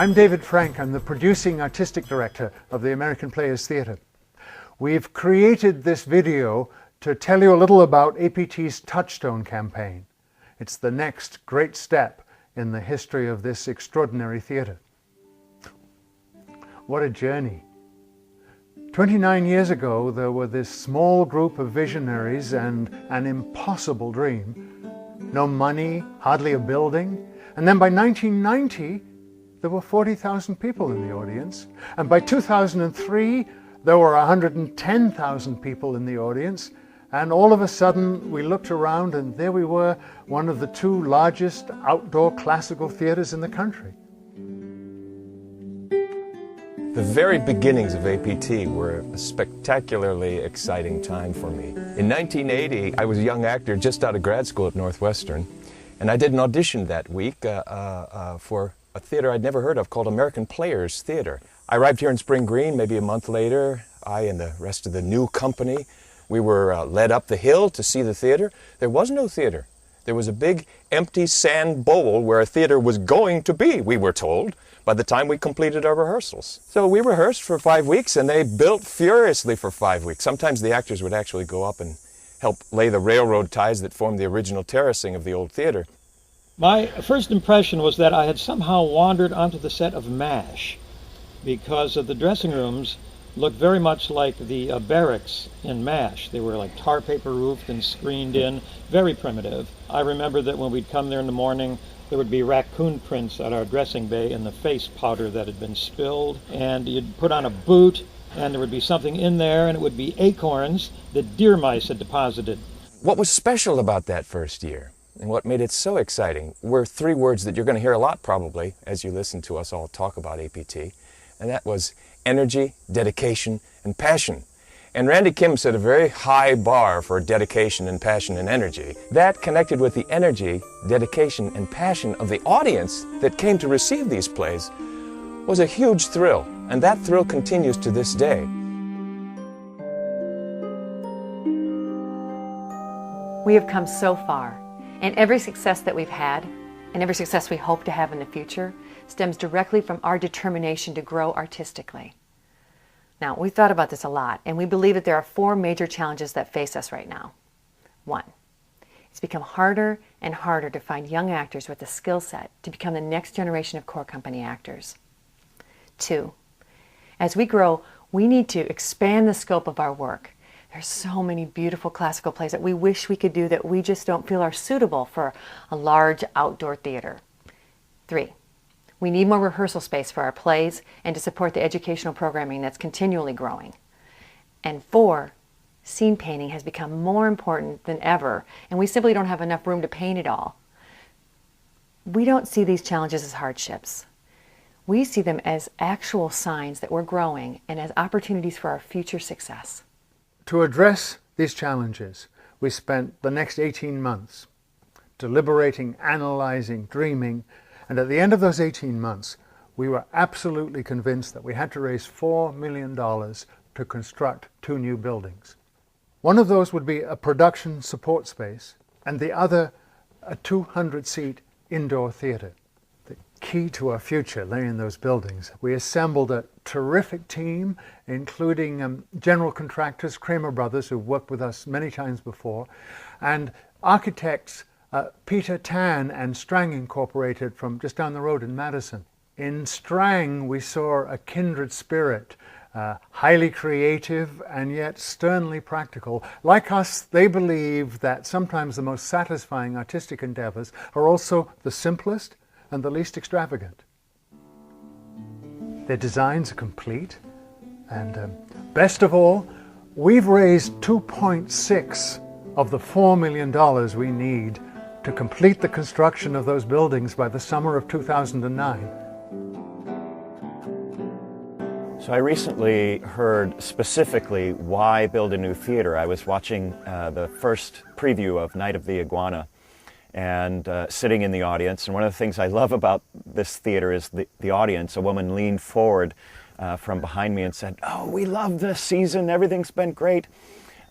I'm David Frank. I'm the producing artistic director of the American Players Theatre. We've created this video to tell you a little about APT's Touchstone Campaign. It's the next great step in the history of this extraordinary theatre. What a journey. 29 years ago, there were this small group of visionaries and an impossible dream. No money, hardly a building. And then by 1990, there were 40,000 people in the audience. And by 2003, there were 110,000 people in the audience. And all of a sudden, we looked around and there we were, one of the two largest outdoor classical theatres in the country. The very beginnings of APT were a spectacularly exciting time for me. In 1980, I was a young actor just out of grad school at Northwestern, and I did an audition that week for a theater I'd never heard of called American Players Theatre. I arrived here in Spring Green maybe a month later. I and the rest of the new company, we were led up the hill to see the theater. There was no theater. There was a big empty sand bowl where a theater was going to be, we were told, by the time we completed our rehearsals. So we rehearsed for 5 weeks and they built furiously for 5 weeks. Sometimes the actors would actually go up and help lay the railroad ties that formed the original terracing of the old theater. My first impression was that I had somehow wandered onto the set of MASH because the dressing rooms looked very much like the barracks in MASH. They were like tar paper roofed and screened in, very primitive. I remember that when we'd come there in the morning, there would be raccoon prints at our dressing bay in the face powder that had been spilled, and you'd put on a boot and there would be something in there and it would be acorns that deer mice had deposited. What was special about that first year and what made it so exciting were three words that you're going to hear a lot probably as you listen to us all talk about APT, and that was energy, dedication, and passion. And Randy Kim set a very high bar for dedication and passion and energy. That connected with the energy, dedication, and passion of the audience that came to receive these plays was a huge thrill, and that thrill continues to this day. We have come so far, and every success that we've had, and every success we hope to have in the future, stems directly from our determination to grow artistically. Now, we've thought about this a lot, and we believe that there are four major challenges that face us right now. One, it's become harder and harder to find young actors with the skill set to become the next generation of core company actors. Two, as we grow, we need to expand the scope of our work. There's so many beautiful classical plays that we wish we could do that we just don't feel are suitable for a large outdoor theater. Three, we need more rehearsal space for our plays and to support the educational programming that's continually growing. And four, scene painting has become more important than ever, and we simply don't have enough room to paint it all. We don't see these challenges as hardships. We see them as actual signs that we're growing and as opportunities for our future success. To address these challenges, we spent the next 18 months deliberating, analyzing, dreaming, and at the end of those 18 months, we were absolutely convinced that we had to raise $4 million to construct two new buildings. One of those would be a production support space, and the other a 200-seat indoor theater. The key to our future lay in those buildings. We assembled a terrific team, including general contractors, Kramer Brothers, who've worked with us many times before, and architects Peter Tan and Strang Incorporated from just down the road in Madison. In Strang, we saw a kindred spirit, highly creative and yet sternly practical. Like us, they believe that sometimes the most satisfying artistic endeavors are also the simplest and the least extravagant. Their designs are complete, and best of all, we've raised 2.6 of the $4 million we need to complete the construction of those buildings by the summer of 2009. So I recently heard specifically why build a new theater. I was watching the first preview of Night of the Iguana and sitting in the audience. And one of the things I love about this theater is the audience. A woman leaned forward from behind me and said, "Oh, we love this season. Everything's been great.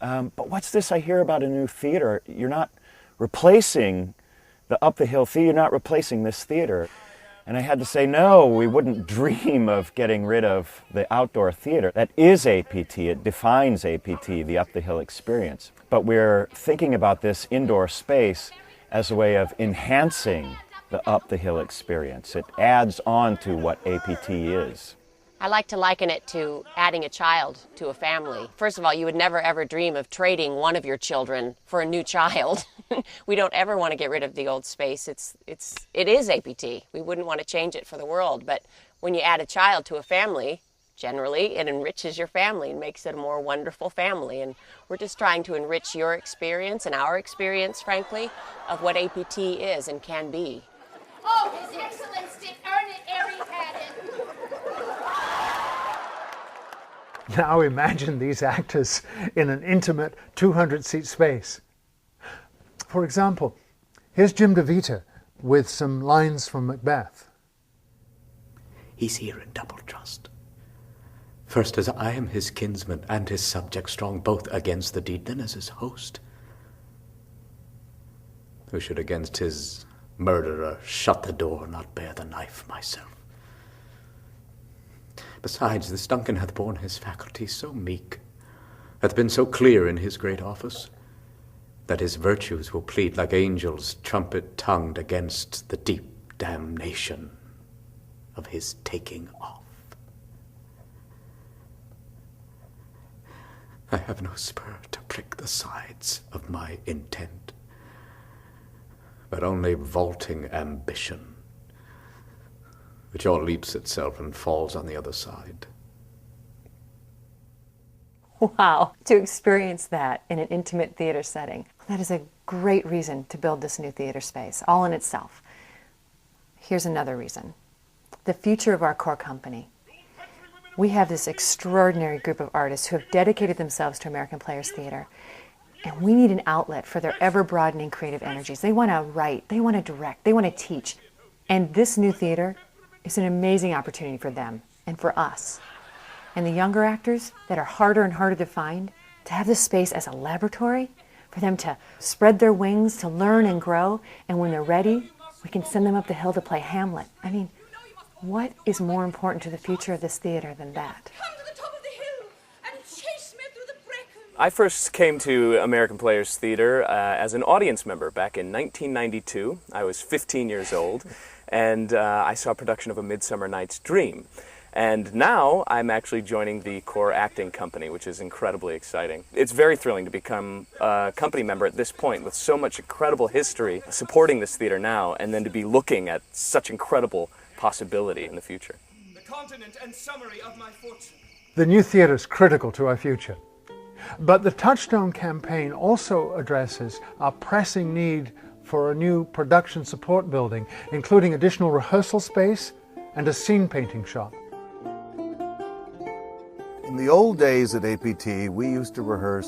But what's this I hear about a new theater? You're not replacing the Up the Hill Theater. You're not replacing this theater." And I had to say, no, we wouldn't dream of getting rid of the outdoor theater. That is APT, it defines APT, the Up the Hill experience. But we're thinking about this indoor space as a way of enhancing the Up the Hill experience. It adds on to what APT is. I like to liken it to adding a child to a family. First of all, you would never ever dream of trading one of your children for a new child. We don't ever want to get rid of the old space. It is APT. We wouldn't want to change it for the world. But when you add a child to a family, generally it enriches your family and makes it a more wonderful family. And we're just trying to enrich your experience and our experience, frankly, of what APT is and can be. Oh, His Excellence did earn it ere he had it. Now imagine these actors in an intimate 200-seat space. For example, here's Jim DeVita with some lines from Macbeth. He's here in double trust. First as I am his kinsman and his subject strong, both against the deed, then as his host, who should against his murderer shut the door, not bear the knife myself. Besides, this Duncan hath borne his faculties so meek, hath been so clear in his great office, that his virtues will plead like angels trumpet-tongued against the deep damnation of his taking off. I have no spur to prick the sides of my intent, but only vaulting ambition, which all leaps itself and falls on the other side. Wow, to experience that in an intimate theater setting, that is a great reason to build this new theater space, all in itself. Here's another reason. The future of our core company. We have this extraordinary group of artists who have dedicated themselves to American Players Theater, and we need an outlet for their ever-broadening creative energies. They want to write, they want to direct, they want to teach. And this new theater is an amazing opportunity for them and for us. And the younger actors that are harder and harder to find, to have this space as a laboratory, for them to spread their wings, to learn and grow, and when they're ready, we can send them up the hill to play Hamlet. I mean, what is more important to the future of this theater than that? Come to the top of the hill and chase me through the bracken. I first came to American Players Theatre as an audience member back in 1992. I was 15 years old, and I saw a production of A Midsummer Night's Dream. And now I'm actually joining the core acting company, which is incredibly exciting. It's very thrilling to become a company member at this point with so much incredible history supporting this theater now, and then to be looking at such incredible possibility in the future. The continent and summary of my fortune. The new theatre is critical to our future. But the Touchstone Campaign also addresses our pressing need for a new production support building, including additional rehearsal space and a scene painting shop. In the old days at APT, we used to rehearse